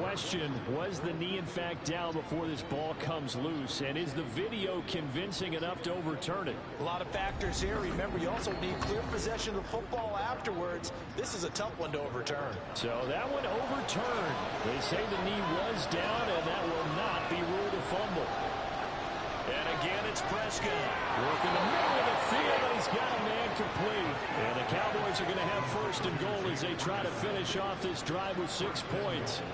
question, was the knee in fact down before this ball comes loose? And is the video convincing enough to overturn it? A lot of factors here. Remember, you also need clear possession of the football afterwards. This is a tough one to overturn. So that one overturned. They say the knee was down, and that will not be ruled a fumble. And again, it's Prescott. Working the middle of the field, and he's got a man complete. And the Cowboys are going to have first and goal as they try to finish off this drive with 6 points.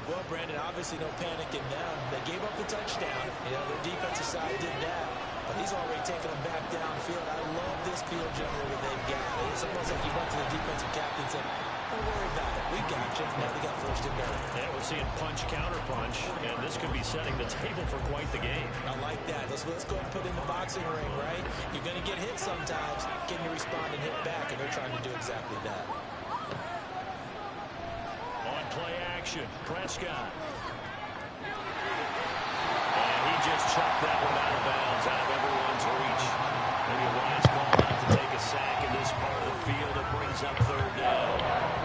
Well, Brandon, obviously no panic in them. They gave up the touchdown. You know, their defensive side did that. But he's already taken them back downfield. I love this field general that they've got. It's almost like he went to the defensive captain and said, don't worry about it. We got you. Now we got first and goal. Yeah, we're seeing punch, counter punch, and this could be setting the table for quite the game. I like that. Let's go ahead and put in the boxing ring, right? You're going to get hit sometimes. Can you respond and hit back? And they're trying to do exactly that. On play action, Prescott. And he just chucked that one out of bounds, out of everyone's reach. Maybe a wise call not to take a sack in this part of the field. It brings up third down.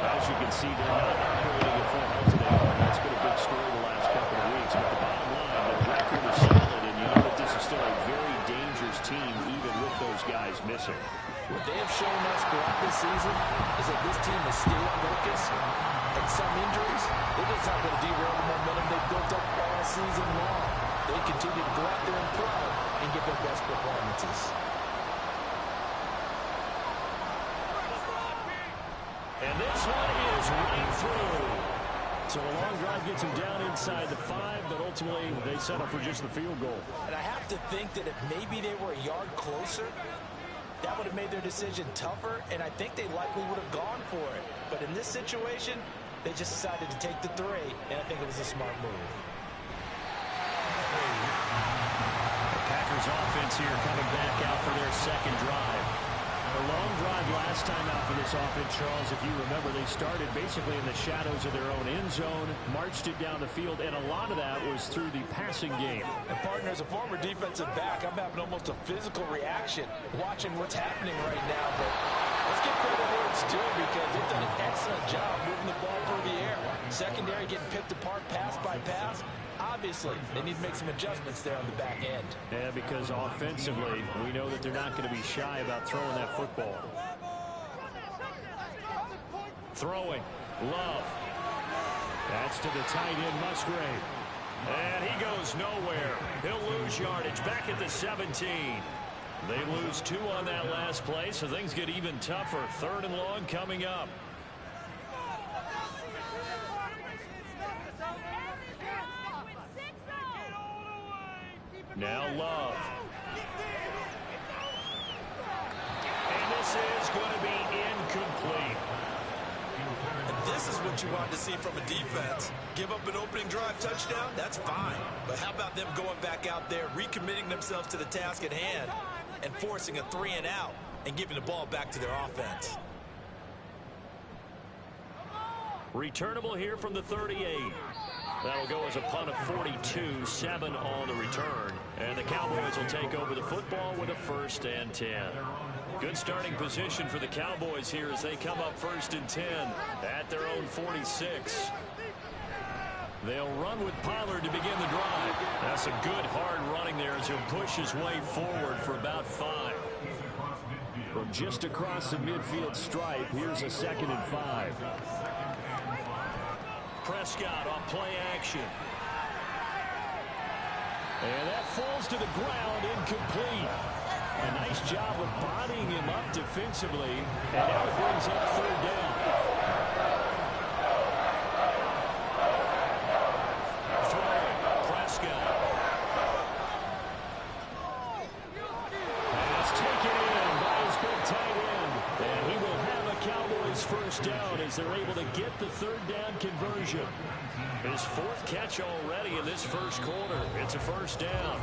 As you can see, they're not operating at full health today. That's been a big story the last couple of weeks. But the bottom line, their record is solid, and you know that this is still a very dangerous team, even with those guys missing. What they have shown us throughout this season is that this team has stayed focused, and some injuries, they're just not going to derail the momentum they've built up all season long. They continue to go out there and play and get their best performances. And this one is right through. So a long drive gets them down inside the 5, but ultimately they settle for just the field goal. And I have to think that if maybe they were a yard closer, that would have made their decision tougher, and I think they likely would have gone for it. But in this situation, they just decided to take the 3, and I think it was a smart move. The Packers offense here coming back out for their second drive. A long drive last time out for this offense, Charles. If you remember, they started basically in the shadows of their own end zone, marched it down the field, and a lot of that was through the passing game. And partner, as a former defensive back, I'm having almost a physical reaction watching what's happening right now. But let's give credit where it's due, because they've done an excellent job moving the ball through the air. Secondary getting picked apart pass by pass. Obviously, they need to make some adjustments there on the back end. Yeah, because offensively, we know that they're not going to be shy about throwing that football. Throwing. Love. That's to the tight end, Musgrave. And he goes nowhere. He'll lose yardage back at the 17. They lose 2 on that last play, so things get even tougher. 3rd and long coming up. Now Love. And this is going to be incomplete. And this is what you want to see from a defense. Give up an opening drive touchdown, that's fine. But how about them going back out there, recommitting themselves to the task at hand, and forcing a 3 and out, and giving the ball back to their offense. Returnable here from the 38. That'll go as a punt of 42, 7 on the return. And the Cowboys will take over the football with a 1st and 10. Good starting position for the Cowboys here as they come up 1st and 10 at their own 46. They'll run with Pollard to begin the drive. That's a good hard running there as he'll push his way forward for about 5. From just across the midfield stripe, here's a 2nd and 5. Prescott on play action. And that falls to the ground, incomplete. A nice job of bodying him up defensively. And now it brings up 3rd down. Throwing, Prescott. Pass taken in by his big tight end. And he will have a Cowboys 1st down as they're able to get the 3rd down conversion. His 4th catch already in this 1st quarter. It's a 1st down.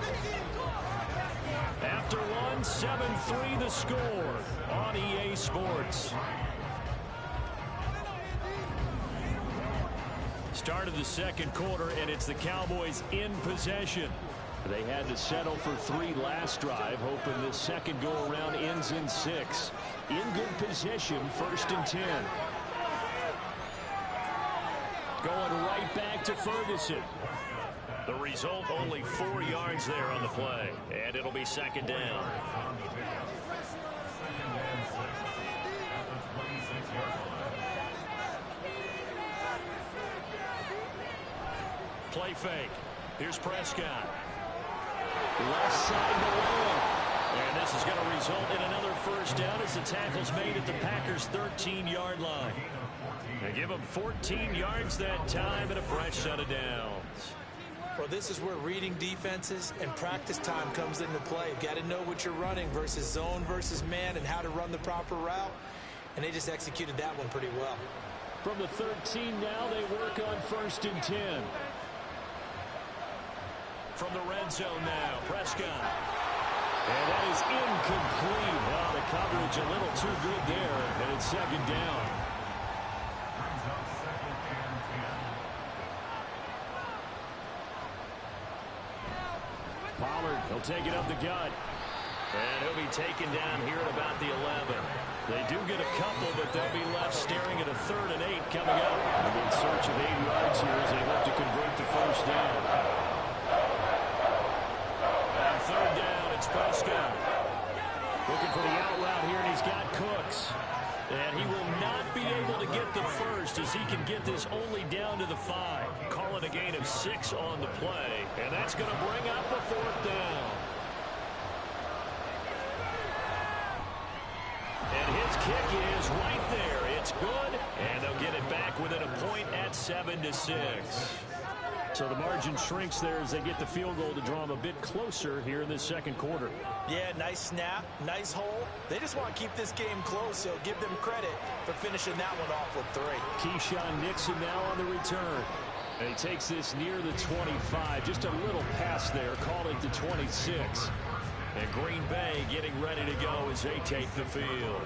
After one, 7-3 the score on EA Sports. Start of the 2nd quarter, and it's the Cowboys in possession. They had to settle for 3 last drive, hoping this 2nd go-around ends in 6. In good position, 1st and 10. Going right back to Ferguson. The result, only 4 yards there on the play. And it'll be second down. Play fake. Here's Prescott. Left side to Lamb. And this is going to result in another first down as the tackle's made at the Packers' 13-yard line. They give them 14 yards that time and a fresh set of downs. Well, this is where reading defenses and practice time comes into play. You've got to know what you're running versus zone versus man and how to run the proper route. And they just executed that one pretty well. From the 13 now, they work on 1st and 10. From the red zone now, Prescott. And that is incomplete. Well, the coverage a little too good there, and it's second down. Pollard, he'll take it up the gut. And he'll be taken down here at about the 11. They do get a couple, but they'll be left staring at a 3rd and 8 coming up. They're in search of 8 yards here as they look to convert the first down. On 3rd down, it's Prescott. Looking for the out route here, and he's got Cooks. And he will not be able to get the first as he can get this only down to the 5. Call it a gain of 6 on the play. And that's going to bring up the 4th down. And his kick is right there. It's good. And they'll get it back within a point at 7-6. So the margin shrinks there as they get the field goal to draw them a bit closer here in this second quarter. Yeah, nice snap, nice hole. They just want to keep this game close, so give them credit for finishing that one off with 3. Keyshawn Nixon now on the return. And he takes this near the 25. Just a little pass there. Call it the 26. And Green Bay getting ready to go as they take the field.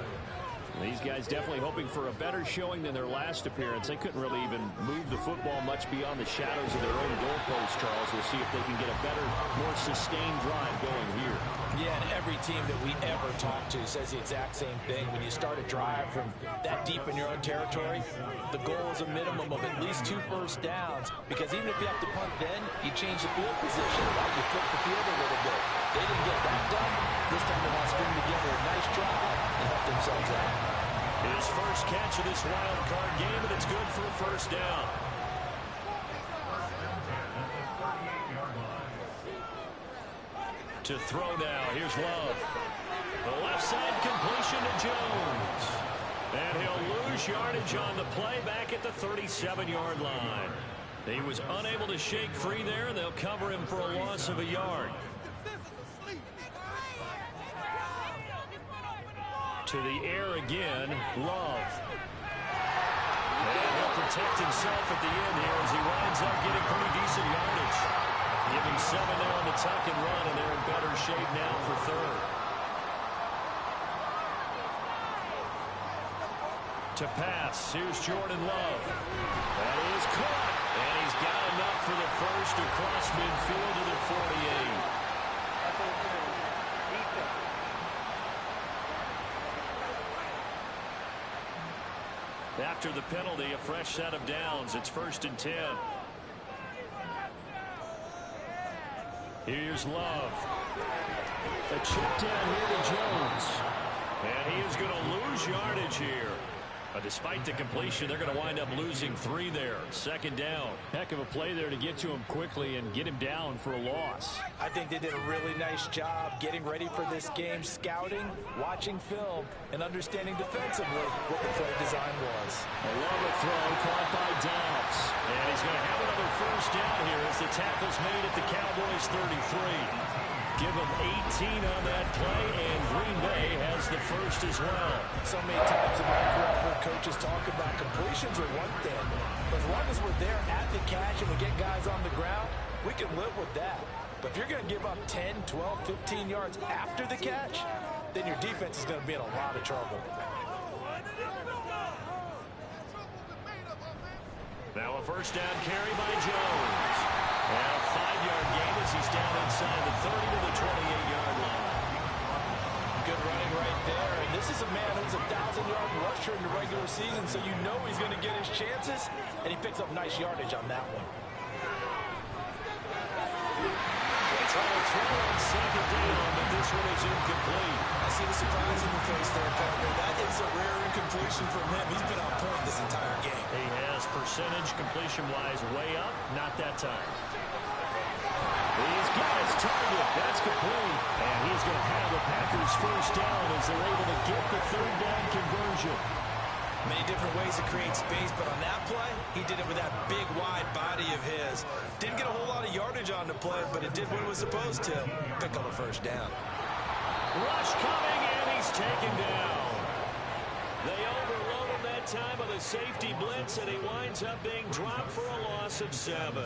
These guys definitely hoping for a better showing than their last appearance. They couldn't really even move the football much beyond the shadows of their own goalpost, Charles. We'll see if they can get a better, more sustained drive going here. Yeah, and every team that we ever talk to says the exact same thing. When you start a drive from that deep in your own territory, the goal is a minimum of at least 2 first downs, because even if you have to punt then, you change the field position, you flip the field a little bit. They didn't get that done. This time they want to string together a nice drive and help themselves out. His first catch of this wild card game, and it's good for a first down. To throw now, here's Love. The left side completion to Jones. And he'll lose yardage on the play back at the 37-yard line. He was unable to shake free there, and they'll cover him for a loss of a yard. To the air again, Love. And he'll protect himself at the end here as he winds up getting pretty decent yardage. Give him 7 there on the tuck and run, and they're in better shape now for 3rd. To pass, here's Jordan Love. That is caught, and he's got enough for the first across midfield to the 48. After the penalty, a fresh set of downs. It's 1st and 10. Here's Love. A check down here to Jones. And he is going to lose yardage here. But despite the completion, they're going to wind up losing 3 there. 2nd down. Heck of a play there to get to him quickly and get him down for a loss. I think they did a really nice job getting ready for this game, scouting, watching film, and understanding defensively what the play design was. A long throw caught by Downs. And he's going to have another first down here as the tackle's made at the Cowboys' 33. Give him 18 on that play, and Green Bay has the first as well. So many times in my career, I've heard coaches talk about completions are one thing. But as long as we're there at the catch and we get guys on the ground, we can live with that. But if you're going to give up 10, 12, 15 yards after the catch, then your defense is going to be in a lot of trouble. Now a first down carry by Jones. And a 5-yard gain as he's down inside the 30 to the 28-yard line. Good running right there. And this is a man who's a 1,000-yard rusher in the regular season, so you know he's going to get his chances. And he picks up nice yardage on that one. Trying to throw on second down, but this one is incomplete. I see the surprise in the face there, partner. That is a rare incompletion from him. He's been on point this entire game. He has percentage completion-wise way up. Not that time. He's got his target. That's complete. And he's going to have the Packers first down as they're able to get the third down conversion. Many different ways to create space, but on that play, he did it with that big, wide body of his. Didn't get a whole lot of yardage on the play, but it did what it was supposed to. Pick up a first down. Rush coming, and he's taken down. They overload him that time with a safety blitz, and he winds up being dropped for a loss of 7.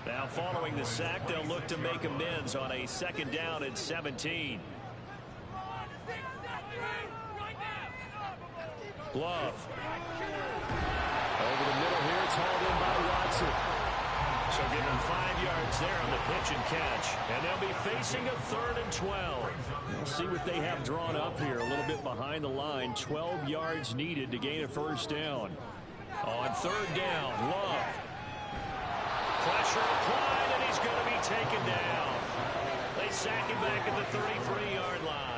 Now, following the sack, they'll look to make amends on a second down and 17. Glove. Over the middle here, it's hauled in by Watson. So give him 5 yards there on the pitch and catch. And they'll be facing a 3rd and 12. We'll see what they have drawn up here. A little bit behind the line. 12 yards needed to gain a first down. On 3rd down, Love. Pressure applied, and he's going to be taken down. They sack him back at the 33-yard line.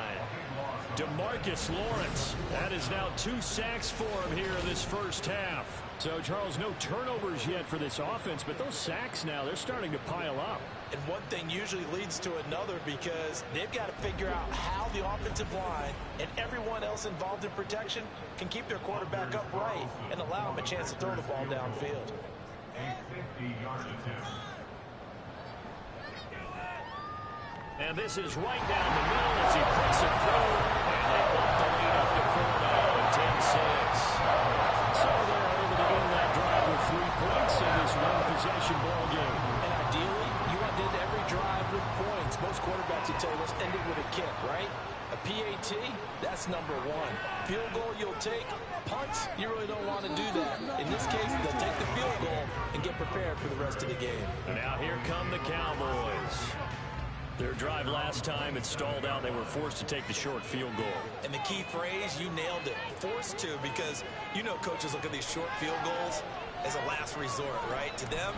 DeMarcus Lawrence. That is now 2 sacks for him here in this first half. So, Charles, no turnovers yet for this offense, but those sacks now, they're starting to pile up. And one thing usually leads to another because they've got to figure out how the offensive line and everyone else involved in protection can keep their quarterback upright and allow him a chance to throw the ball downfield. And this is right down the middle as he puts it through. And they bump the lead up to 4 now and 10-6. So they're able to win that drive with 3 points in this one-possession ball game. And ideally, you want to end every drive with points. Most quarterbacks would tell you, let's end it with a kick, right? A PAT, that's number 1. Field goal you'll take. Punts, you really don't want to do that. In this case, they'll take the field goal and get prepared for the rest of the game. And now here come the Cowboys. Their drive last time, it stalled out. They were forced to take the short field goal. And the key phrase, you nailed it. Forced to, because you know coaches look at these short field goals as a last resort, right? To them,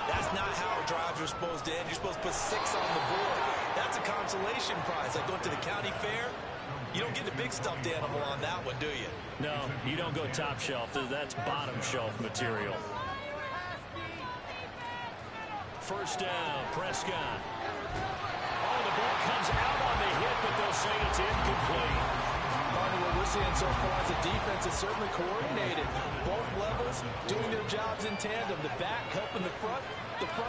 that's not how drives are supposed to end. You're supposed to put 6 on the board. That's a consolation prize. Like going to the county fair, you don't get the big stuffed animal on that one, do you? No, you don't go top shelf. That's bottom shelf material. First down, Prescott. Oh, the ball comes out on the hit, but they'll say it's incomplete. What we're seeing so far as a defense is certainly coordinated. Both levels doing their jobs in tandem. The back helping the front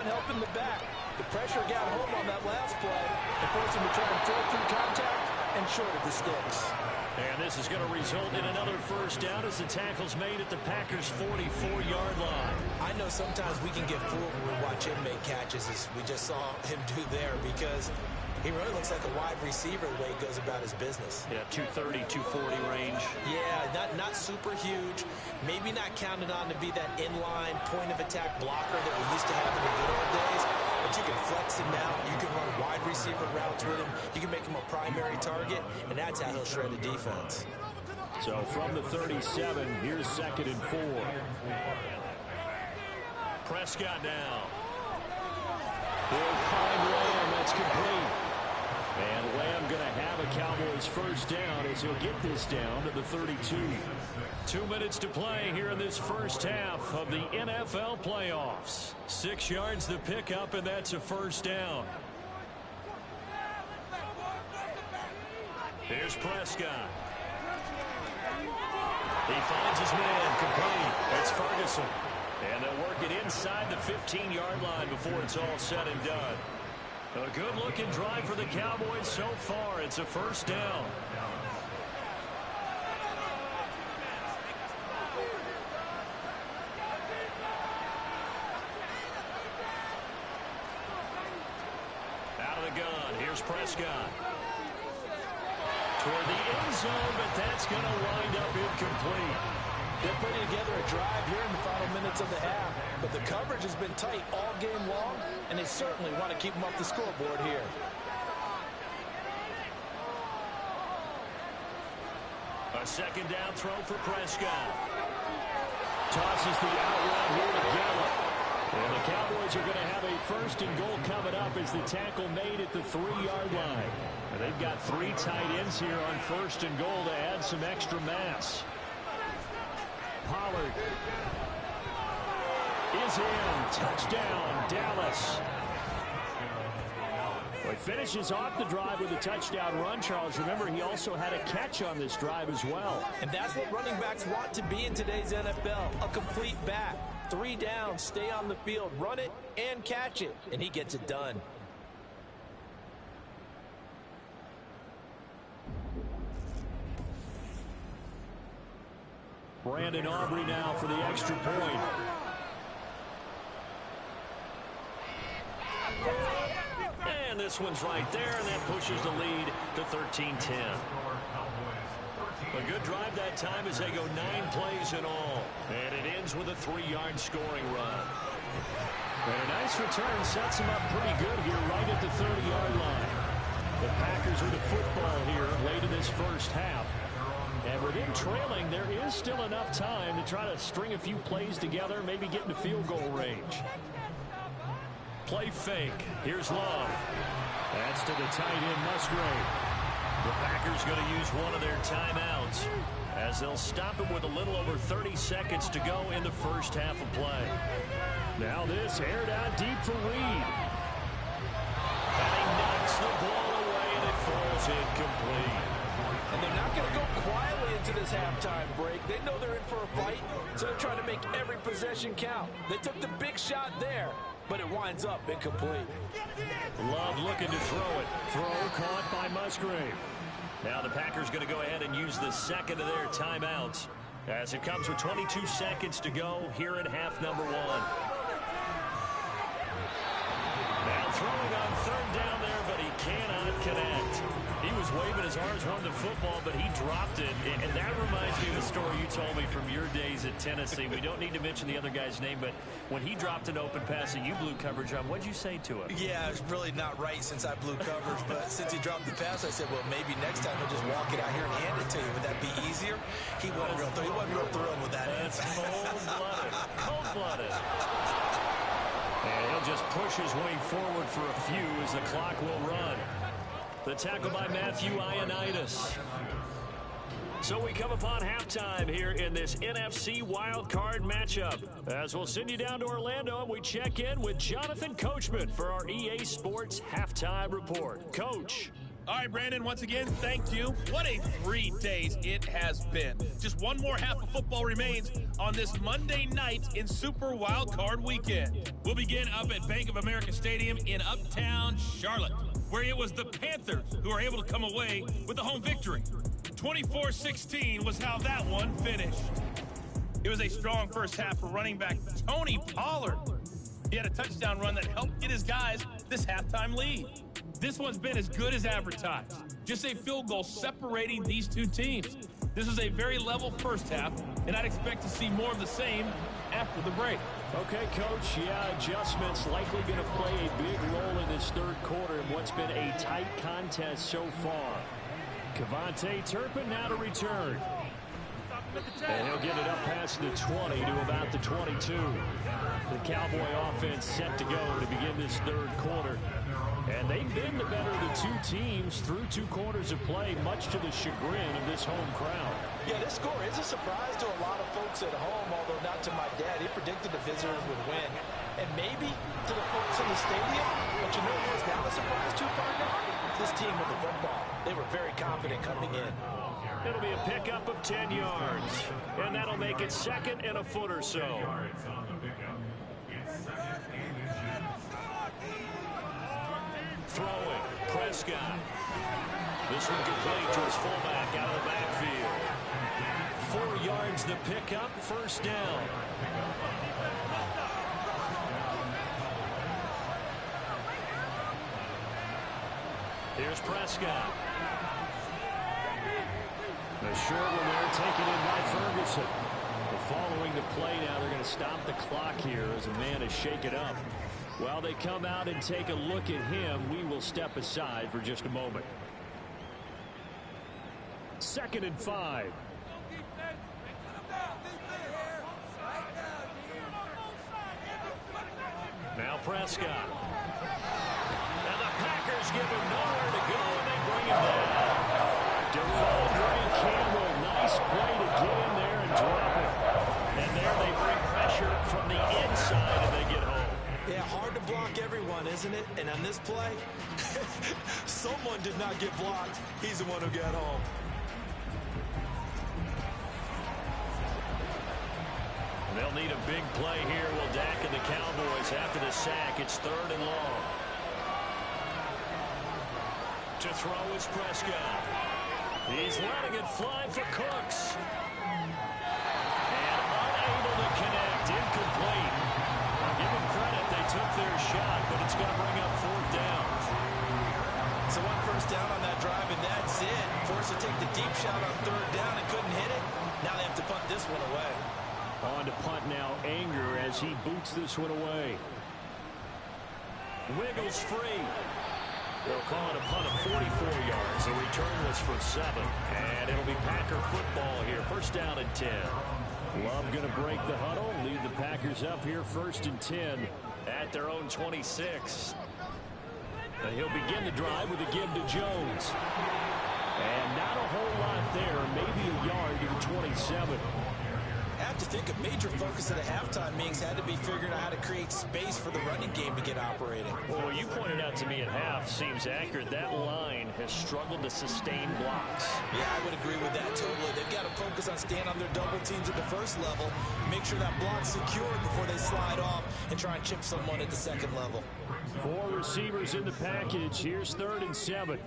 helping the back. The pressure got home on that last play and forced him to try and throw through contact and short of the sticks. And this is going to result in another first down as the tackle's made at the Packers' 44-yard line. I know sometimes we can get fooled when we watch him make catches, as we just saw him do there, because he really looks like a wide receiver the way he goes about his business. Yeah, 230, 240 range. Yeah, not super huge. Maybe not counted on to be that inline point-of-attack blocker that we used to have in the good old days. But you can flex him out. You can run wide receiver routes with him. You can make him a primary target, and that's how he'll shred the defense. So from the 37, here's 2nd and 4. Prescott now. He'll find Lamb. That's complete. And Lamb going to have a Cowboys first down as he'll get this down to the 32. 2 minutes to play here in this first half of the NFL playoffs. 6 yards to pick up, and that's a first down. Here's Prescott. He finds his man, complete. It's Ferguson. And they'll work it inside the 15-yard line before it's all said and done. A good-looking drive for the Cowboys so far. It's a first down. Out of the gun, here's Prescott. Toward the end zone, but that's going to wind up incomplete. They're putting together a drive here in the final minutes of the half, but the coverage has been tight all game long, and they certainly want to keep them off the scoreboard here. A second down throw for Prescott. Tosses the out route here to Gallup. And the Cowboys are going to have a first and goal coming up as the tackle made at the 3-yard line. And they've got 3 tight ends here on first and goal to add some extra mass. Pollard is in. Touchdown, Dallas. Well, he finishes off the drive with a touchdown run, Charles. Remember, he also had a catch on this drive as well. And that's what running backs want to be in today's NFL, a complete back. 3 down, stay on the field, run it, and catch it. And he gets it done. Brandon Aubrey now for the extra point. And this one's right there, and that pushes the lead to 13-10. A good drive that time as they go 9 plays in all. And it ends with a 3-yard scoring run. And a nice return sets them up pretty good here right at the 30-yard line. The Packers with the football here late in this first half. And with him trailing, there is still enough time to try to string a few plays together, maybe get into field goal range. Play fake. Here's Love. That's to the tight end, Musgrave. The Packers going to use one of their timeouts as they'll stop it with a little over 30 seconds to go in the first half of play. Now this aired out deep for Reed. And he knocks the ball away, and it falls incomplete. And they're not going to go quietly into this halftime break. They know they're in for a fight, so they're trying to make every possession count. They took the big shot there, but it winds up incomplete. Love looking to throw it. Throw caught by Musgrave. Now the Packers going to go ahead and use the second of their timeouts as it comes with 22 seconds to go here in half number 1. Now throwing on third down there, but he cannot connect. He was waving his arms, wanted the football, but he dropped it. And that reminds me of the story you told me from your days at Tennessee. We don't need to mention the other guy's name, but when he dropped an open pass that you blew coverage on, what'd you say to him? Yeah, it's really not right since I blew coverage, but since he dropped the pass, I said, well, maybe next time he'll just walk it out here and hand it to you. Would that be easier? He wasn't real thrilled with that. That's cold-blooded. Cold-blooded. And he'll just push his way forward for a few as the clock will run. The tackle by Matthew Ioannidis. So we come upon halftime here in this NFC wildcard matchup. As we'll send you down to Orlando, and we check in with Jonathan Coachman for our EA Sports Halftime Report. Coach. All right, Brandon, once again, thank you. What a 3 days it has been. Just one more half of football remains on this Monday night in Super Wildcard Weekend. We'll begin up at Bank of America Stadium in Uptown Charlotte, where it was the Panthers who were able to come away with the home victory. 24-16 was how that one finished. It was a strong first half for running back Tony Pollard. He had a touchdown run that helped get his guys this halftime lead. This one's been as good as advertised. Just a field goal separating these two teams. This was a very level first half, and I'd expect to see more of the same after the break. Okay, Coach. Yeah, adjustments likely going to play a big role in this third quarter in what's been a tight contest so far. Kevontae Turpin now to return. And he'll get it up past the 20 to about the 22. The Cowboy offense set to go to begin this third quarter. And they've been the better of the two teams through 2 quarters of play, much to the chagrin of this home crowd. Yeah, this score is a surprise to a lot of folks at home, although not to my dad. He predicted the visitors would win. And maybe to the folks in the stadium. But you know who's now a surprise too, partner? This team with the football. They were very confident coming in. It'll be a pickup of 10 yards. And that'll make it second and a foot or so. Throwing, Prescott. This one complete to his fullback out of the backfield. 4 yards the pickup, first down. Here's Prescott. The short one there taken in by Ferguson. Following the play now, they're going to stop the clock here as a man is shaken up. While they come out and take a look at him, we will step aside for just a moment. 2nd and 5. Now Prescott. And the Packers give him nowhere to go, and they bring him down. Devondre Campbell, nice play to get in there and drop it. And there they bring pressure from the inside, and they get home. Yeah, hard to block everyone, isn't it? And on this play, someone did not get blocked. He's the one who got home. They'll need a big play here. Will Dak and the Cowboys after the sack. It's 3rd and long. To throw is Prescott. He's letting it fly for Cooks. And unable to connect. Incomplete. I'll give them credit. They took their shot, but it's going to bring up 4th down. So 1 first down on that drive, and that's it. Forced to take the deep shot on 3rd down and couldn't hit it. Now they have to punt this one away. On to punt now, Anger, as he boots this one away. Wiggles free. They'll call it a punt of 44 yards. The return was for 7. And it'll be Packer football here. 1st down and 10. Love going to break the huddle. Lead the Packers up here 1st and 10 at their own 26. And he'll begin the drive with a give to Jones. And not a whole lot there. Maybe a yard to the 27. I have to think a major focus of the halftime meetings had to be figuring out how to create space for the running game to get operating. Well, what you pointed out to me at half seems accurate. That line has struggled to sustain blocks. Yeah, I would agree with that totally. They've got to focus on staying on their double teams at the 1st level, make sure that block's secured before they slide off and try and chip someone at the 2nd level. 4 receivers in the package. Here's 3rd and 7.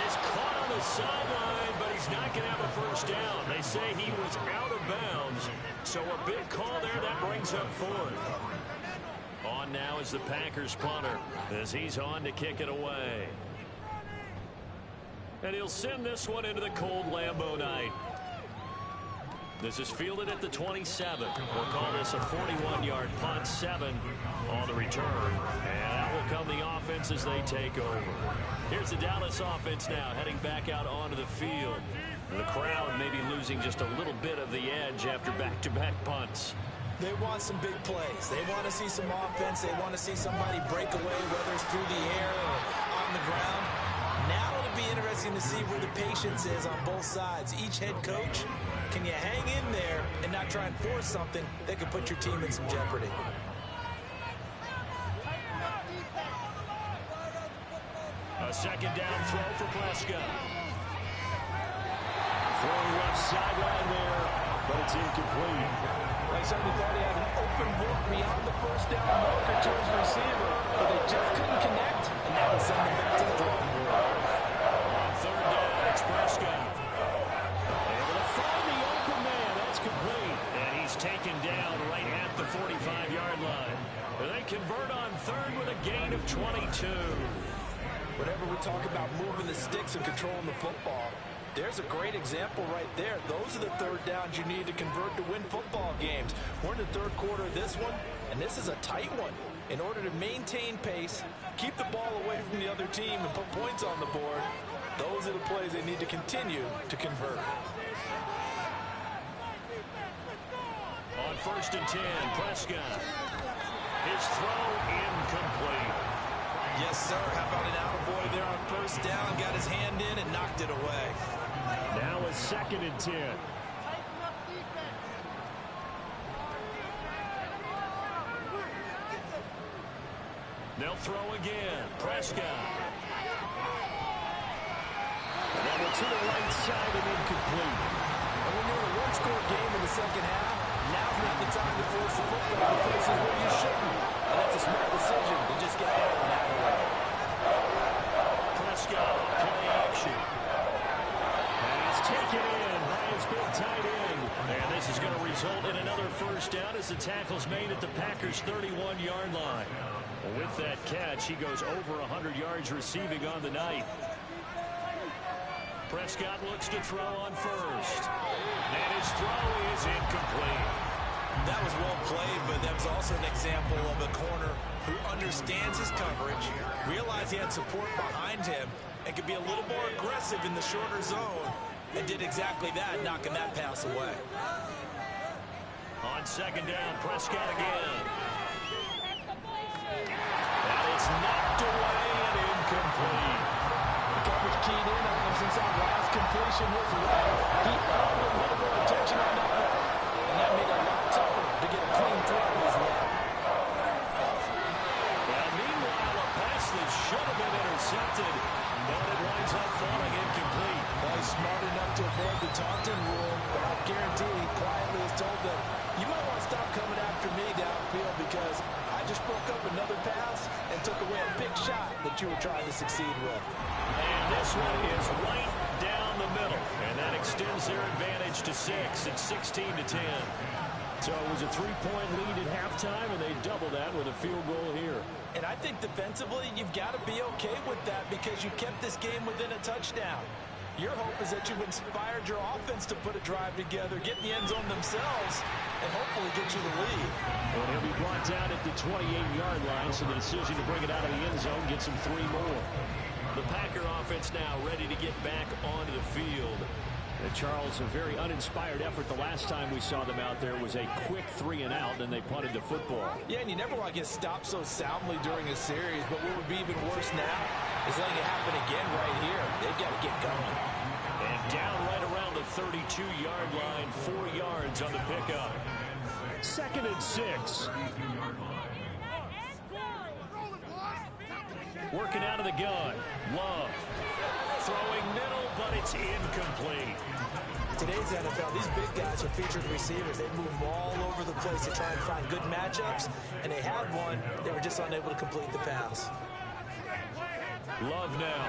He's caught on the sideline, but he's not going to have a 1st down. They say he was out of bounds, so a big call there. That brings up 4th. On now is the Packers punter, as he's on to kick it away. And he'll send this one into the cold Lambeau night. This is fielded at the 27. We'll call this a 41-yard punt, 7 on the return. And out will come the offense as they take over. Here's the Dallas offense now heading back out onto the field. The crowd may be losing just a little bit of the edge after back-to-back punts. They want some big plays. They want to see some offense. They want to see somebody break away, whether it's through the air or on the ground. Now it'll be interesting to see where the patience is on both sides. Each head coach, can you hang in there and not try and force something that could put your team in some jeopardy? A 2nd down throw for Prescott. Throwing left sideline there, but it's incomplete. Like somebody thought he had an open look beyond the 1st down marker to his receiver, but they just couldn't connect, and now it's sending him back to the drawing board. On 3rd down, it's Prescott. Able to find the open man. That's complete. And he's taken down right at the 45-yard line. They convert on 3rd with a gain of 22. Whenever we talk about moving the sticks and controlling the football, there's a great example right there. Those are the 3rd downs you need to convert to win football games. We're in the 3rd quarter of this one, and this is a tight one. In order to maintain pace, keep the ball away from the other team, and put points on the board, those are the plays they need to continue to convert. On 1st and 10, Prescott. His throw incomplete. Yes, sir. How about an attaboy there on 1st down? Got his hand in and knocked it away. Now a 2nd and 10. They'll throw again. Prescott. That one to the right side and incomplete. And when you're in a one-score game in the 2nd half, now's not the time to force the football in places where you shouldn't. And that's a smart decision to just get that one out of the way. Prescott, play action. And he's taken in by his big tight end. And this is going to result in another 1st down as the tackle's made at the Packers' 31-yard line. With that catch, he goes over 100 yards receiving on the night. Prescott looks to throw on 1st. And his throw is incomplete. That was well played, but that was also an example of a corner who understands his coverage, realized he had support behind him, and could be a little more aggressive in the shorter zone, and did exactly that, knocking that pass away. On second down, Prescott again. And it's knocked away and incomplete. The coverage keyed in on him since that last completion was left. He earned a little more attention on that one. And that made it a lot tougher to get a clean throw in his lap. Well, meanwhile, a pass that should have been intercepted, but it winds up falling incomplete. Well, he's smart enough to avoid the taunting rule, but I guarantee he quietly has told them, you might want to stop coming after me downfield because I just broke up another pass and took away a big shot that you were trying to succeed with. And this one is right down the middle, and that extends their advantage to 6. It's 16-10. So it was a 3-point lead at halftime, and they double that with a field goal here. And I think defensively, you've got to be okay with that because you kept this game within a touchdown. Your hope is that you've inspired your offense to put a drive together, get in the end zone themselves, and hopefully get you the lead. Well, he'll be brought down at the 28-yard line, so the decision to bring it out of the end zone gets him 3 more. The Packer offense now ready to get back onto the field. And Charles, a very uninspired effort. The last time we saw them out there was a quick 3-and-out, and they punted the football. Yeah, and you never want to get stopped so soundly during a series, but what would be even worse now is letting it happen again right here. They've got to get going. And down right around the 32-yard line, 4 yards on the pickup. 2nd and 6. Working out of the gun. Love. Throwing middle, but it's incomplete. Today's NFL, these big guys are featured receivers. They move all over the place to try and find good matchups, and they had one. They were just unable to complete the pass. Love now.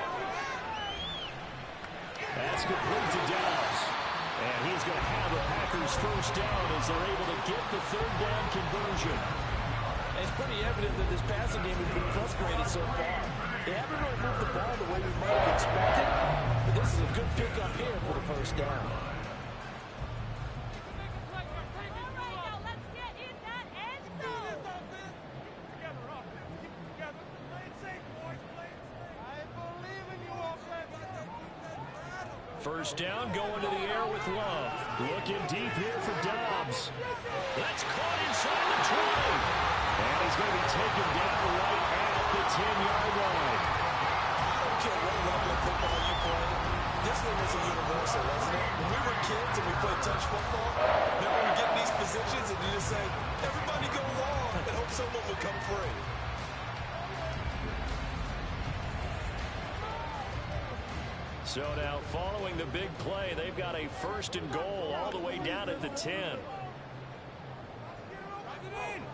That's complete to Dobbs. And he's going to have the Packers first down as they're able to get the 3rd down conversion. And it's pretty evident that this passing game has been frustrated so far. They haven't really moved the ball the way we might have expected, but this is a good pickup here for the first down. First down, going to the air with Love. Looking deep here for Dobbs. That's caught inside the 20. And he's going to be taken down right at the 10-yard line. I don't care what level of football you play. This one was a universal, wasn't it? When we were kids and we played touch football, then we would get in these positions and you just say, everybody go long and hope someone would come free. So now, following the big play, they've got a 1st and goal all the way down at the 10.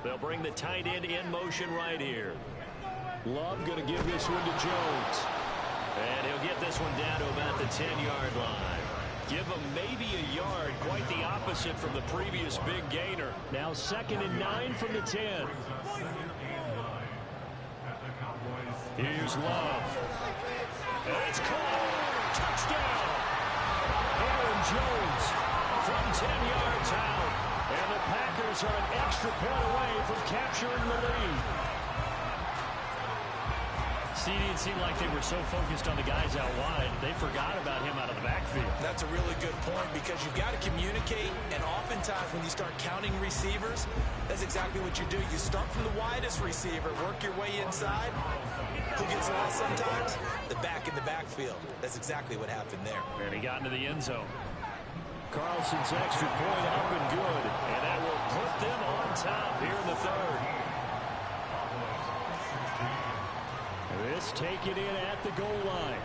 They'll bring the tight end in motion right here. Love going to give this one to Jones. And he'll get this one down to about the 10-yard line. Give him maybe a yard, quite the opposite from the previous big gainer. Now 2nd and 9 from the 10. Here's Love. And it's caught. Touchdown. Aaron Jones from 10 yards out. And the Packers are an extra point away from capturing the lead. See, it didn't seem like they were so focused on the guys out wide, they forgot about him out of the backfield. That's a really good point because you've got to communicate, and oftentimes when you start counting receivers, that's exactly what you do. You start from the widest receiver, work your way inside. Who gets lost sometimes? The back in the backfield. That's exactly what happened there. And he got into the end zone. Carlson's extra point up and good, and that will put them on top here in the 3rd. This taken in at the goal line.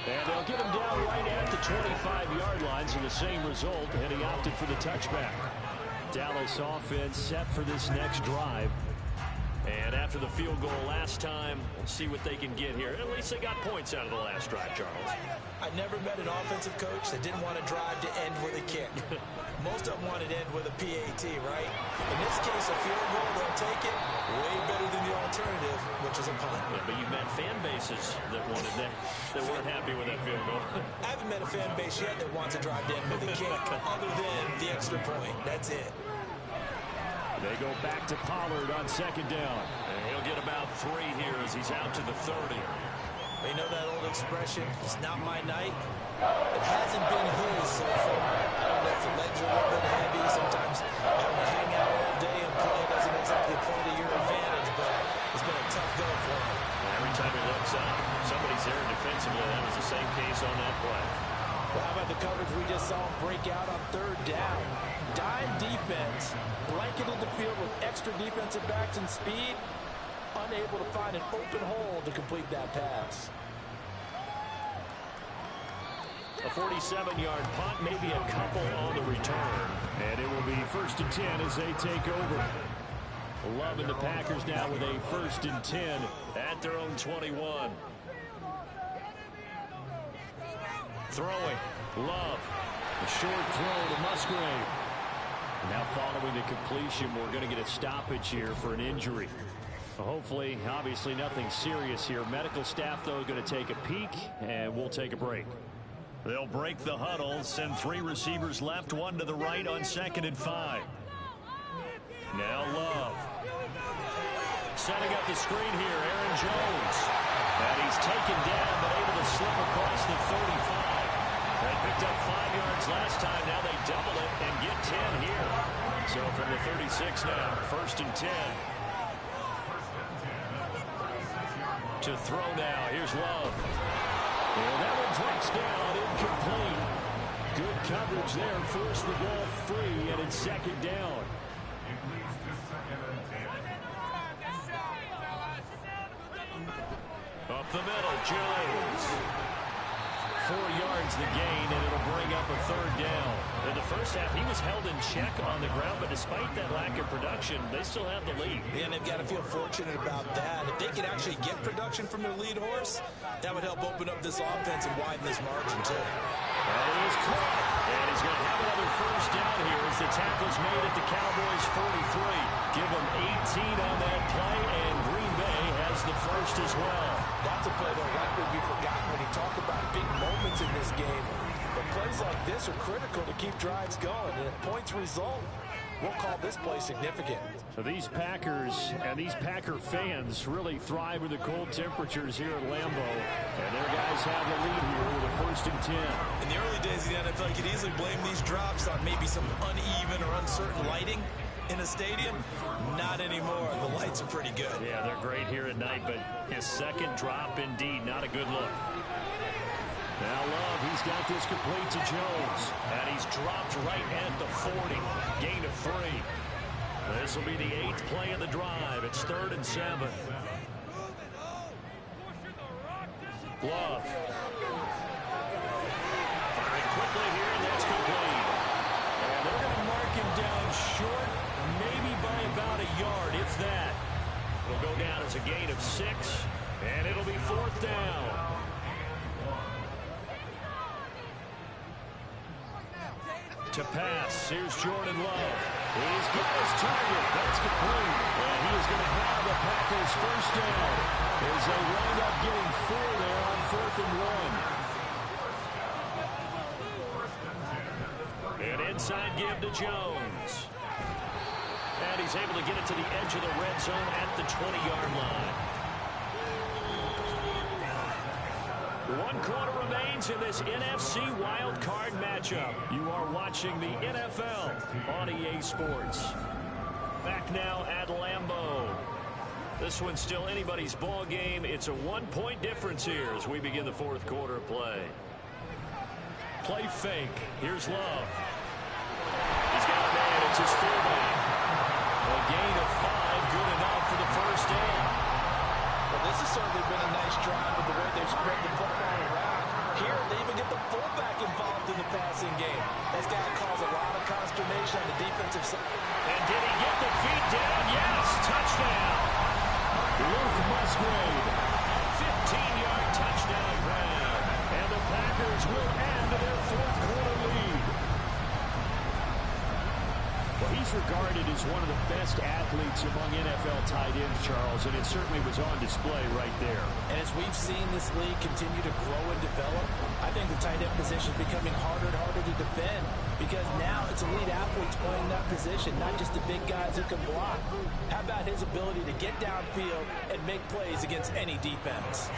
And they'll get him down right at the 25-yard line, so the same result, and he opted for the touchback. Dallas offense set for this next drive. And after the field goal last time, we'll see what they can get here. At least they got points out of the last drive, Charles. I never met an offensive coach that didn't want a drive to end with a kick. Most of them wanted to end with a PAT, right? In this case, a field goal, they'll take it way better than the alternative, which is a punt. Yeah, but you met fan bases that wanted that weren't happy with that field goal. I haven't met a fan base yet that wants a drive to end with a kick, other than the extra point. That's it. They go back to Pollard on 2nd down. And he'll get about 3 here as he's out to the 30. You know that old expression, it's not my night. It hasn't been his so far. I don't know if the legs are a little bit heavy. Sometimes having to hang out all day and play doesn't exactly play to your advantage, but it's been a tough go for him. Every time he looks up, somebody's there defensively. That was the same case on that play. Well, how about the coverage we just saw him break out on third down? Dime defense, blanketed the field with extra defensive backs and speed, unable to find an open hole to complete that pass. A 47-yard punt, maybe a couple on the return. And it will be 1st and 10 as they take over. Loving the Packers now with a 1st and 10 at their own 21. Throwing. Love. A short throw to Musgrave. Now following the completion, we're going to get a stoppage here for an injury. Hopefully, obviously nothing serious here. Medical staff, though, going to take a peek, and we'll take a break. They'll break the huddle, send 3 receivers left, 1 to the right on 2nd and 5. Now Love. Setting up the screen here, Aaron Jones. And he's taken down, but able to slip across the 35. They picked up 5 yards last time. Now they double it and get 10 here. So from the 36 now, 1st and 10. To throw now. Here's Love. And that one drops down, incomplete. Good coverage there. Forced the ball free, and it's 2nd down. Up the middle, Jones. 4 yards the gain, and it'll bring up a 3rd down. In the first half, he was held in check on the ground, but despite that lack of production, they still have the lead. Yeah, and they've got to feel fortunate about that. If they could actually get production from their lead horse, that would help open up this offense and widen this margin, too. And he is caught, and he's going to have another 1st down here as the tackle's made at the Cowboys' 43. Give them 18 on that play, and Green Bay has the 1st as well. That's a play that'll likely be forgotten when you talk about big moments in this game. But plays like this are critical to keep drives going, and if points result, we'll call this play significant. So these Packers and these Packer fans really thrive with the cold temperatures here at Lambeau. And their guys have the lead here with a 1st and 10. In the early days of the NFL, you could easily blame these drops on maybe some uneven or uncertain lighting in a stadium. Not anymore. The lights are pretty good. Yeah, they're great here at night, but his 2nd drop, indeed, not a good look. Now Love, he's got this complete to Jones. And he's dropped right at the 40. Gain of 3. This will be the 8th play of the drive. It's 3rd and 7. Love. Firing quickly here, and that's complete. And they're going to mark him down short, maybe by about a yard, if that. It'll go down as a gain of 6, and it'll be 4th down. To pass, here's Jordan Love. He's got his target. That's complete. And he is going to have the Packers' 1st down as they wind up getting 4 there on 4th and 1. An inside give to Jones. And he's able to get it to the edge of the red zone at the 20-yard line. 1 quarter remains in this NFC wildcard matchup. You are watching the NFL on EA Sports. Back now at Lambeau. This one's still anybody's ball game. It's a 1-point difference here as we begin the 4th quarter of play. Play fake. Here's Love. He's got a man. It's his fullback. A gain of 5, good enough for the 1st down. Well, this has certainly been a nice drive with the way they've spread the football around. Here, they even get the fullback involved in the passing game. That's got to cause a lot of consternation on the defensive side. And did he get the feet down? Yes, touchdown. Luke Musgrave, a 15-yard touchdown grab. And the Packers will end their 4th quarter lead. Well, he's regarded as one of the best athletes among NFL tight ends, Charles, and it certainly was on display right there. And as we've seen this league continue to grow and develop, I think the tight end position is becoming harder and harder to defend because now it's elite athletes playing that position, not just the big guys who can block. How about his ability to get downfield and make plays against any defense?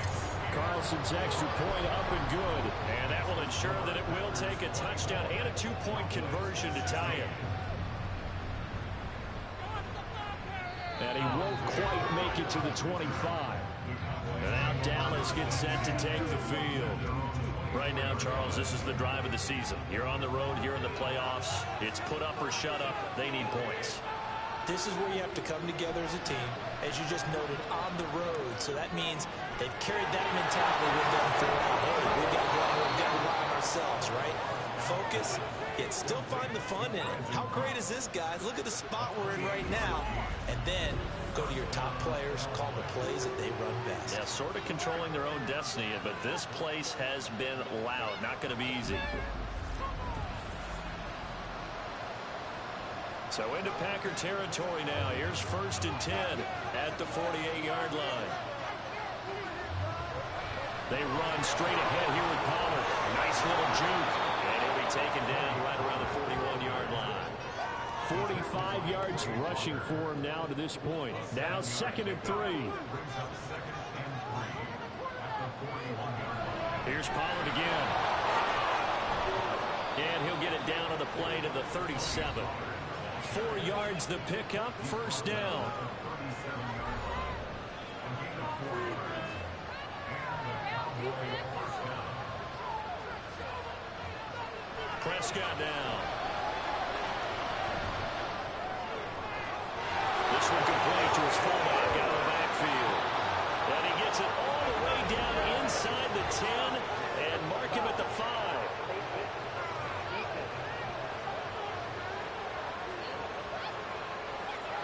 Carlson's extra point up and good. And that will ensure that it will take a touchdown and a two-point conversion to tie it. And he won't quite make it to the 25. And now Dallas gets set to take the field. Right now, Charles, this is the drive of the season. You're on the road here in the playoffs. It's put up or shut up. They need points. This is where you have to come together as a team, as you just noted, on the road. So that means they've carried that mentality with them throughout. Hey, we've got to go out, we've got to rely on ourselves, right? Focus, yet still find the fun in it. How great is this, guys? Look at the spot we're in right now. And then go to your top players, call the plays that they run best. Yeah, sort of controlling their own destiny, but this place has been loud. Not going to be easy. So into Packer territory now. Here's 1st and 10 at the 48-yard line. They run straight ahead here with Pollard. Nice little juke. And he'll be taken down right around the 41-yard line. 45 yards rushing for him now to this point. Now 2nd and 3. Here's Pollard again. And he'll get it down on the play to the 37. 4 yards the pickup, 1st down. Prescott down. This one complete to his fullback out of the backfield. And he gets it all the way down inside the 10 and mark him at the 5.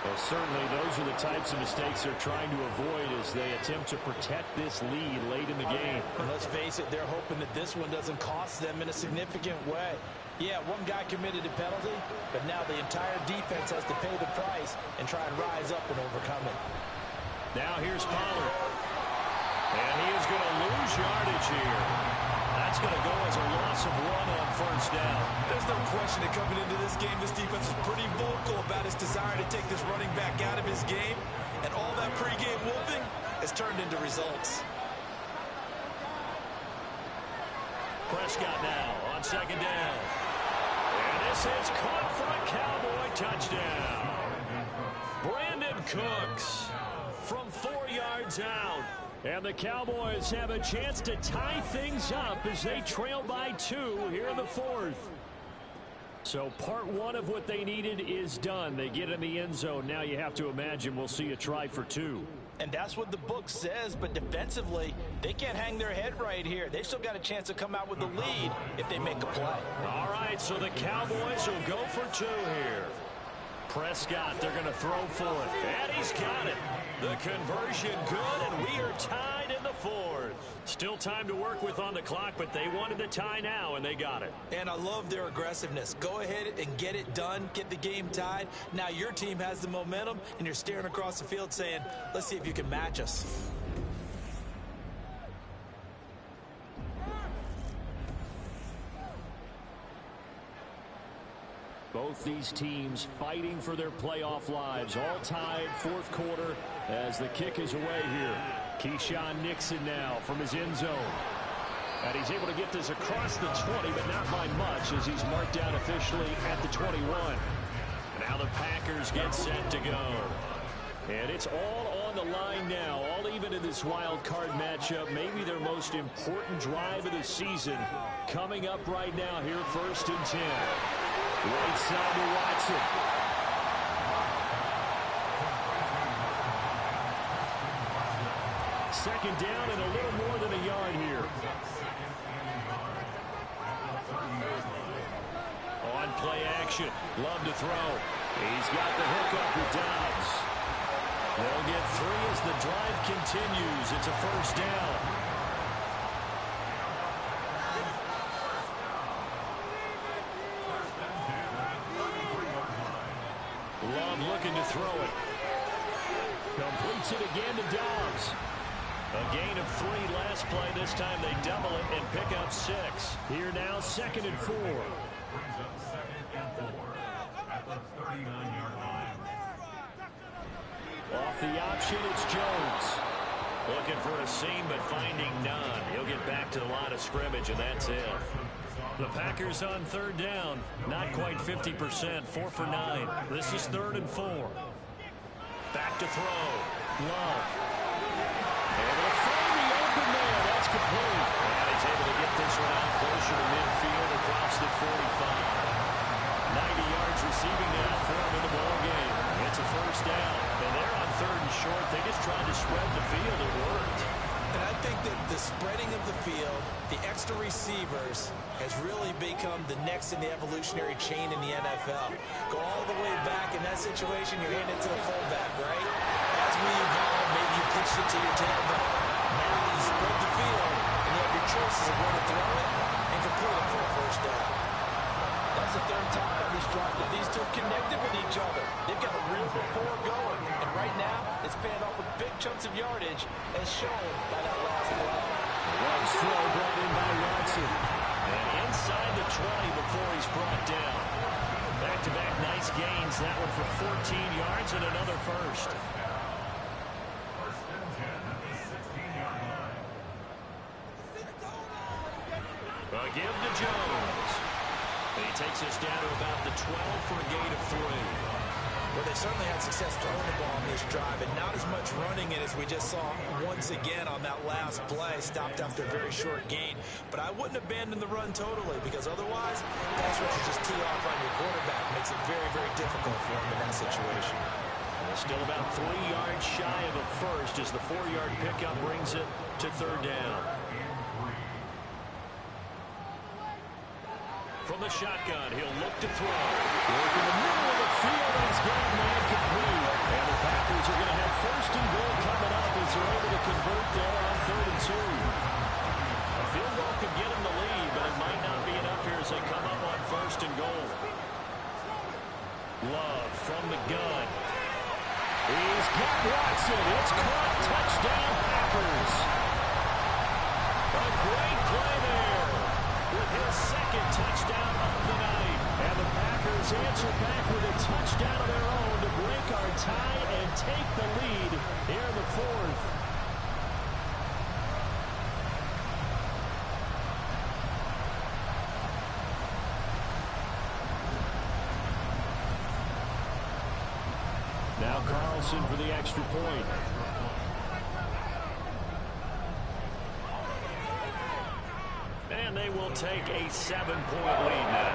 Well, certainly those are the types of mistakes they're trying to avoid as they attempt to protect this lead late in the game. And let's face it, they're hoping that this one doesn't cost them in a significant way. Yeah, one guy committed a penalty, but now the entire defense has to pay the price and try and rise up and overcome it. Now here's Pollard. And he is going to lose yardage here. That's going to go as a loss of 1 on 1st down. There's no question that coming into this game, this defense is pretty vocal about its desire to take this running back out of his game. And all that pregame wolfing has turned into results. Prescott now on 2nd down. And this is caught for a Cowboy touchdown. Brandon Cooks from 4 yards out. And the Cowboys have a chance to tie things up as they trail by 2 here in the 4th. So part 1 of what they needed is done. They get in the end zone. Now you have to imagine we'll see a try for 2. And that's what the book says, but defensively, they can't hang their head right here. They've still got a chance to come out with the lead if they make a play. All right, so the Cowboys will go for 2 here. Prescott, they're going to throw for it. And he's got it. The conversion good, and we are tied in the 4th. Still time to work with on the clock, but they wanted the tie now, and they got it. And I love their aggressiveness. Go ahead and get it done. Get the game tied. Now your team has the momentum, and you're staring across the field saying, let's see if you can match us. Both these teams fighting for their playoff lives. All tied, 4th quarter as the kick is away here. Keyshawn Nixon now from his end zone. And he's able to get this across the 20, but not by much as he's marked down officially at the 21. Now the Packers get set to go. And it's all on the line now, all even in this wild card matchup. Maybe their most important drive of the season coming up right now here, 1st and 10. Right side to Watson. Second down and a little more than a yard here. On play action. Love to throw. He's got the hook up with Dobbs. They'll get 3 as the drive continues. It's a 1st down. Love looking to throw it. Completes it again to Dobbs. A gain of 3 last play. This time they double it and pick up 6. Here now, 2nd and 4. Off the option, it's Jones. Looking for a seam, but finding none. He'll get back to the line of scrimmage, and that's it. The Packers on third down. Not quite 50%. 4 for 9. This is 3rd and 4. Back to throw. Love. Able to find the open man. That's complete. And he's able to get this one out closer to midfield across the 45. 90 yards receiving now for him in the ball game. It's a first down. And they're on 3rd and short. They just tried to spread the field. It worked. And I think that the spreading of the field, the extra receivers, has really become the next in the evolutionary chain in the NFL. Go all the way back in that situation, you're handing it to the fullback, right? As we evolve, maybe you pitch it to your tailback. Now you spread the field, and you have your choices of where to throw it and complete it for a first down. That's the 3rd time on this drive that these two have connected with each other. They've got a real rapport going. And right now, it's paying off with big chunks of yardage, as shown by that last play. Nice throw brought in by Watson. And inside the 20 before he's brought down. Back-to-back nice gains. That one for 14 yards and another first. A give to Jones. And he takes us down to about the 12 for a gain of 3. Well, they certainly had success throwing the ball on this drive, and not as much running it as we just saw once again on that last play. Stopped after a very short gain. But I wouldn't abandon the run totally, because otherwise, pass rushers just tee off on your quarterback. Makes it very, very difficult for him in that situation. Still about 3 yards shy of a first as the 4-yard pickup brings it to 3rd down. From the shotgun, he'll look to throw. Work in the middle of the field, and he's got a man complete. And the Packers are going to have 1st and goal coming up as they're able to convert there on 3rd and 2. A field goal could get him the lead, but it might not be enough here as they come up on 1st and goal. Love from the gun. He's got Watson. It's caught. Touchdown, Packers. A great play there with his 2nd touchdown of the night. And the Packers answer back with a touchdown of their own to break our tie and take the lead here in the 4th. Now Carlson for the extra point. And they will take a 7-point lead now.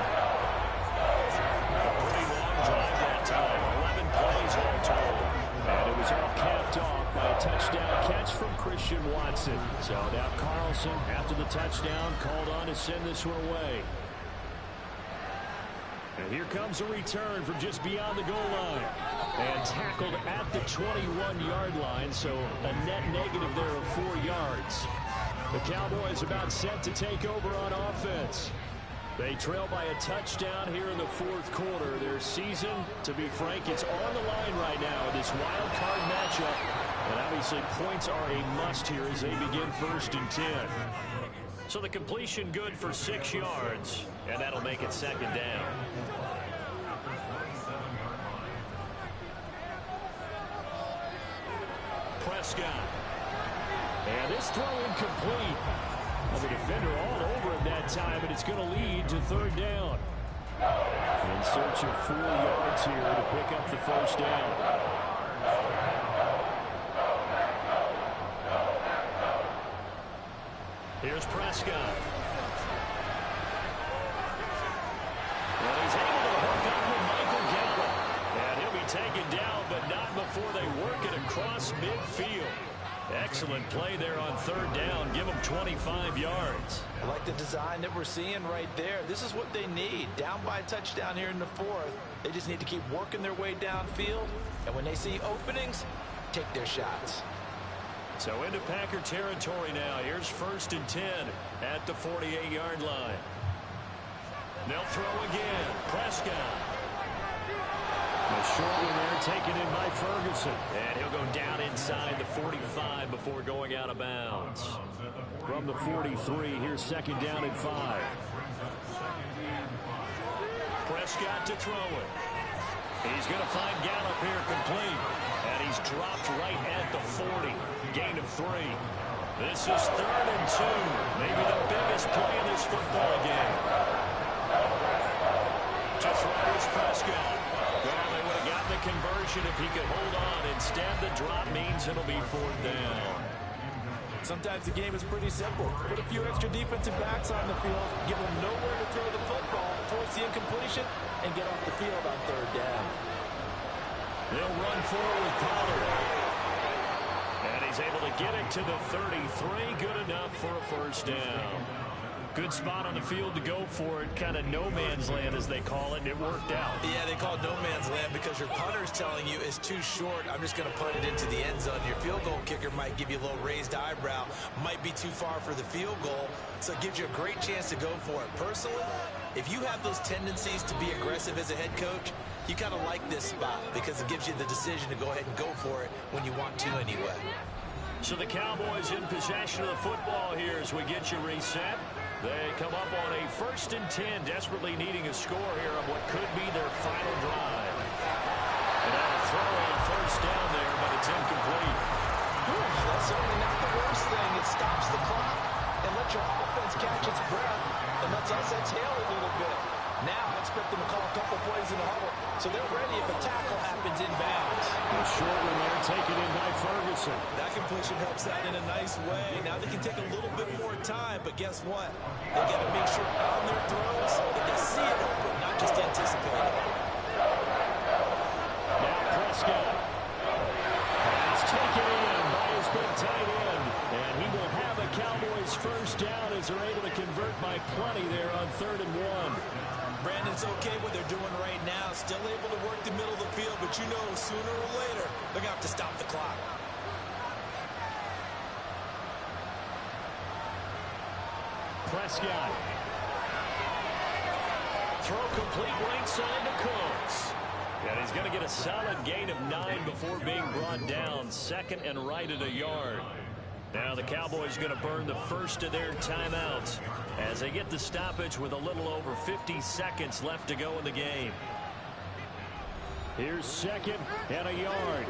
A pretty long drive that time. 11 plays all told. And it was all capped off by a touchdown catch from Christian Watson. So now Carlson, after the touchdown, called on to send this one away. And here comes a return from just beyond the goal line. And tackled at the 21-yard line, so a net negative there of 4 yards. The Cowboys about set to take over on offense. They trail by a touchdown here in the 4th quarter. Their season, to be frank, it's on the line right now in this wild card matchup. And obviously points are a must here as they begin 1st and 10. So the completion good for 6 yards, and that'll make it 2nd down. Prescott. And this throw incomplete. Well, the defender all over him that time, and it's going to lead to 3rd down. In search of 4 yards here to pick up the 1st down. Here's Prescott. And he's able to hook up with Michael Gallup. And he'll be taken down, but not before they work it across midfield. Excellent play there on 3rd down. Give them 25 yards. I like the design that we're seeing right there. This is what they need. Down by a touchdown here in the 4th. They just need to keep working their way downfield. And when they see openings, take their shots. So into Packer territory now. Here's 1st and 10 at the 48-yard line. They'll throw again. Prescott. A short one there taken in by Ferguson. And he'll go down inside the 45 before going out of bounds. From the 43, here's 2nd down and 5. Prescott to throw it. He's going to find Gallup here complete. And he's dropped right at the 40. gain of 3. This is 3rd and 2. Maybe the biggest play in this football game. To throw is Prescott. Well, they would have gotten the conversion if he could hold on. Instead, the drop means it'll be 4th down. Sometimes the game is pretty simple. Put a few extra defensive backs on the field, give them nowhere to throw the football, force the incompletion, and get off the field on 3rd down. They'll run forward with Pollard. And he's able to get it to the 33. Good enough for a 1st down. Good spot on the field to go for it. Kind of no man's land, as they call it, and it worked out. Yeah, they call it no man's land because your punter's telling you it's too short. I'm just going to punt it into the end zone. Your field goal kicker might give you a little raised eyebrow. Might be too far for the field goal, so it gives you a great chance to go for it. Personally, if you have those tendencies to be aggressive as a head coach, you kind of like this spot because it gives you the decision to go ahead and go for it when you want to anyway. So the Cowboys in possession of the football here as we get you reset. They come up on a 1st and 10, desperately needing a score here on what could be their final drive. And now a throw on 1st down there, but it's incomplete. That's certainly not the worst thing. It stops the clock and lets your offense catch its breath and lets us exhale a little bit. Now I expect them to call a couple plays in the huddle, so they're ready if a tackle happens inbounds. A short one there, taken in by Ferguson. That completion helps out in a nice way. Now they can take a little bit more time, but guess what? They got to make sure on their throws that they see it open, not just anticipate it. Now Prescott. Pass taken in by his big tight end. And he will have a Cowboys 1st down as they're able to convert by plenty there on 3rd and 1. Brandon's okay what they're doing right now. Still able to work the middle of the field, but you know sooner or later they're going to have to stop the clock. Prescott. Throw complete right side to Cooks. And he's going to get a solid gain of 9 before being brought down. 2nd and right at a yard. Now the Cowboys going to burn the first of their timeouts as they get the stoppage with a little over 50 seconds left to go in the game. Here's 2nd and a yard.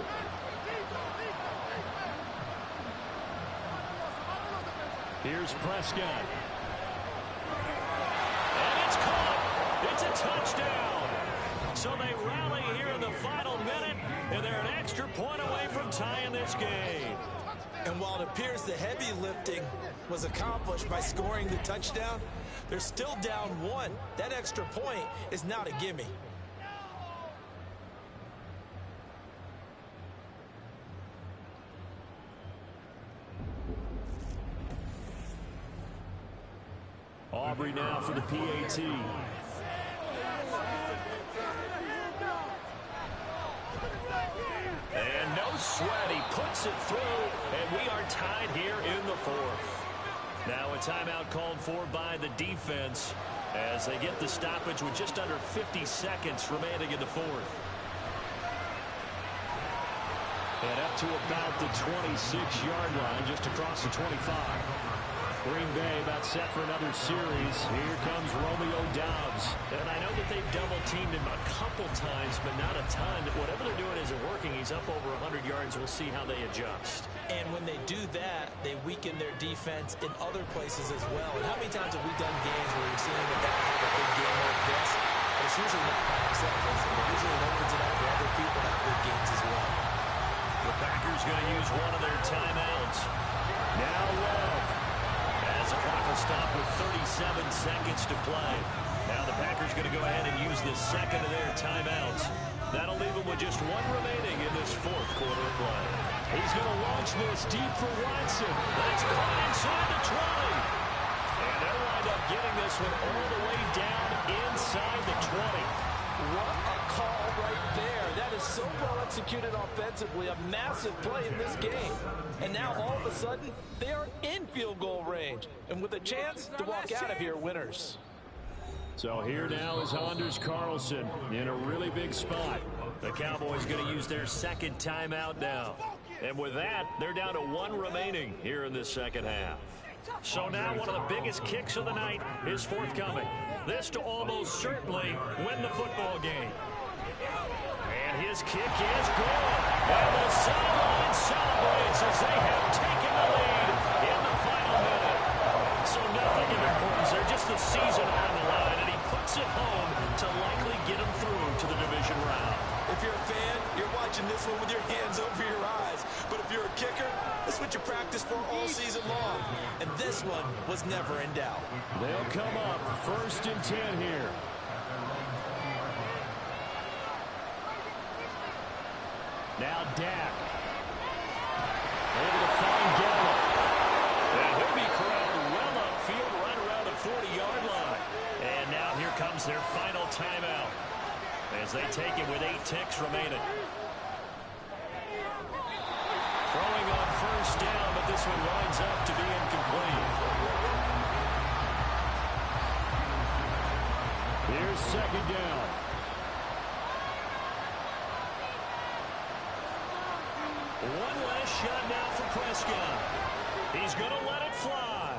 Here's Prescott. And it's caught. It's a touchdown. So they rally here in the final minute, and they're an extra point away from tying this game. And while it appears the heavy lifting was accomplished by scoring the touchdown, they're still down 1. That extra point is not a gimme. Aubrey now for the PAT. And no sweat, he puts it through, and we are tied here in the 4th. Now a timeout called for by the defense as they get the stoppage with just under 50 seconds remaining in the 4th. And up to about the 26-yard line, just across the 25. Green Bay about set for another series. Here comes Romeo Doubs. And I know that they've double-teamed him a couple times, but not a ton. Whatever they're doing isn't working. He's up over 100 yards. We'll see how they adjust. And when they do that, they weaken their defense in other places as well. And how many times have we done games where we've seen the guy have a big game like this? But it's usually not by himself. It usually opens it up for other people to have big games as well. The Packers going to use one of their timeouts. Now Love. As the clock will stop with 37 seconds to play. Now the Packers going to go ahead and use the second of their timeouts. That'll leave them with just 1 remaining in this 4th quarter of play. He's going to launch this deep for Watson. That's caught inside the 20. And they'll wind up getting this one all the way down inside the 20. What a call right there. That is so well executed offensively. A massive play in this game. And now all of a sudden, they are in field goal range. And with a chance to walk out of here winners. So here now is Anders Carlson in a really big spot. The Cowboys going to use their second timeout now. And with that, they're down to 1 remaining here in this second half. So now one of the biggest kicks of the night is forthcoming. This to almost certainly win the football game. And his kick is good. And the sideline celebrates as they have puts the season on the line, and he puts it home to likely get him through to the division round. If you're a fan, you're watching this one with your hands over your eyes. But if you're a kicker, this is what you practice for all season long. And this one was never in doubt. They'll come up 1st and 10 here. Now Dak. Able to find Gallup. And he'll be corralled well upfield right around the 40-yard line. And now here comes their final timeout as they take it with 8 ticks remaining. Throwing on 1st down, but this one winds up to be incomplete. Here's 2nd down. One last shot now for Prescott. He's going to let it fly.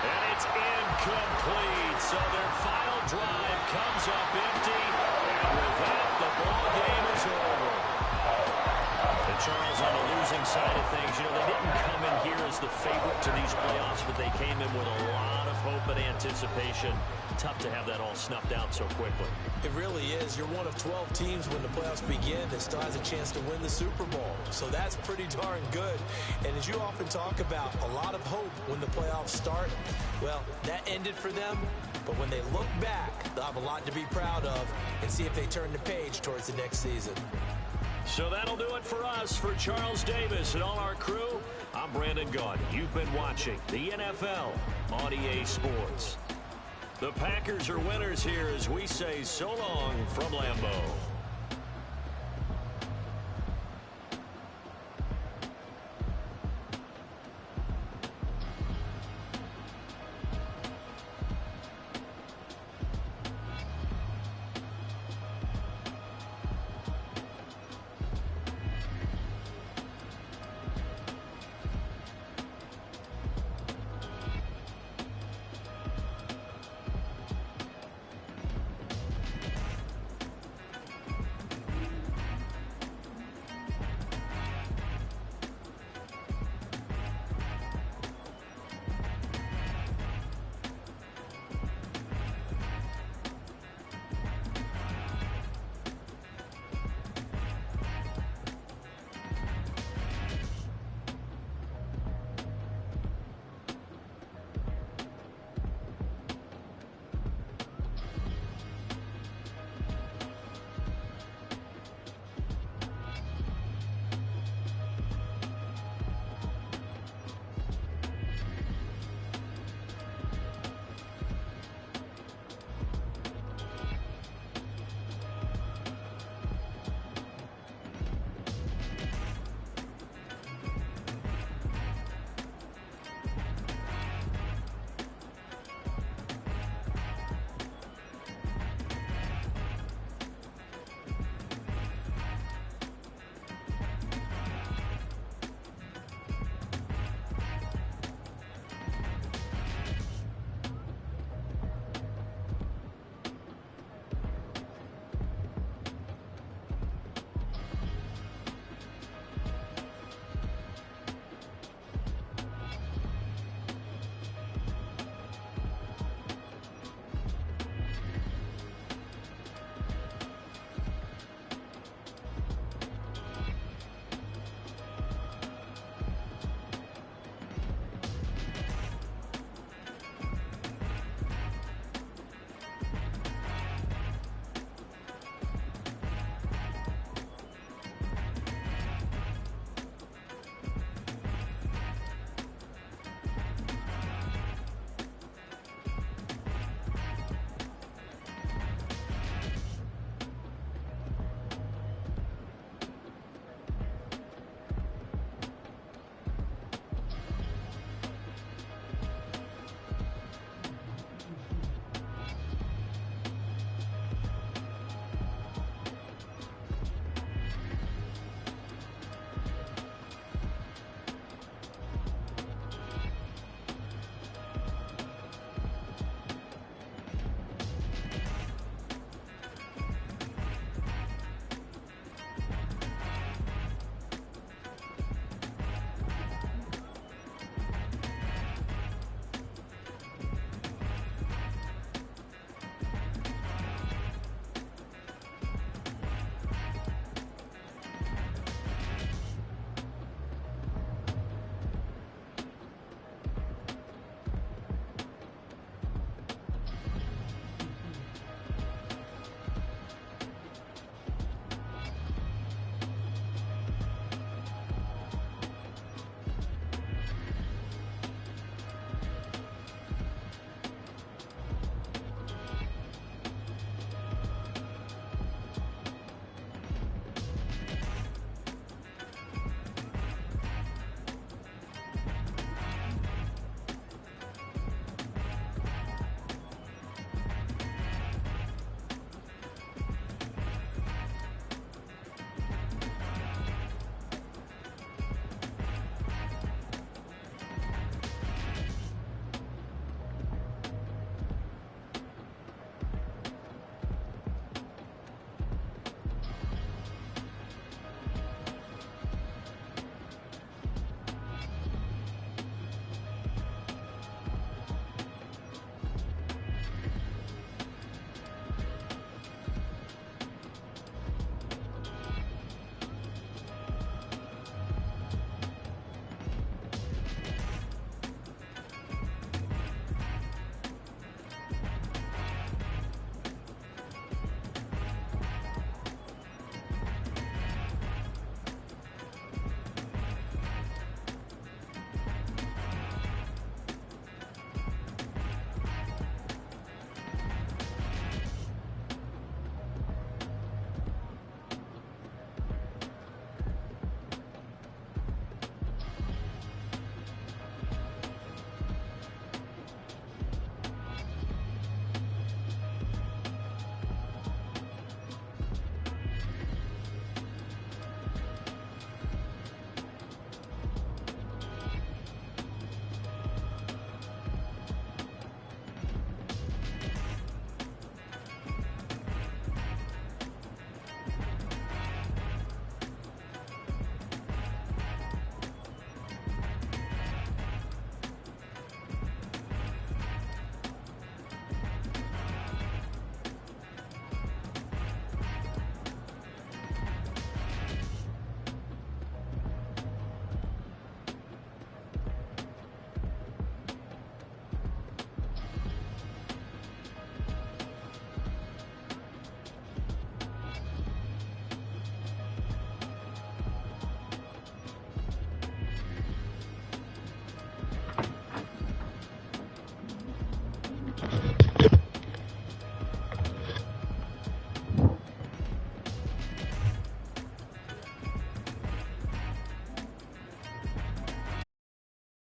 And it's incomplete. So their final drive comes up empty. And with that, the ball game is over. And Charles, on the losing side of things, you know, they didn't come in here as the favorite to these playoffs, but they came in with a lot of hope and anticipation. Tough to have that all snuffed out so quickly. It really is. You're one of 12 teams when the playoffs begin that still has a chance to win the Super Bowl. So that's pretty darn good. And as you often talk about, a lot of hope when the playoffs start. Well, that ended for them. But when they look back, they'll have a lot to be proud of and see if they turn the page towards the next season. So that'll do it for us. For Charles Davis and all our crew, I'm Brandon Gaudin. You've been watching the NFL on EA Sports. The Packers are winners here as we say so long from Lambeau.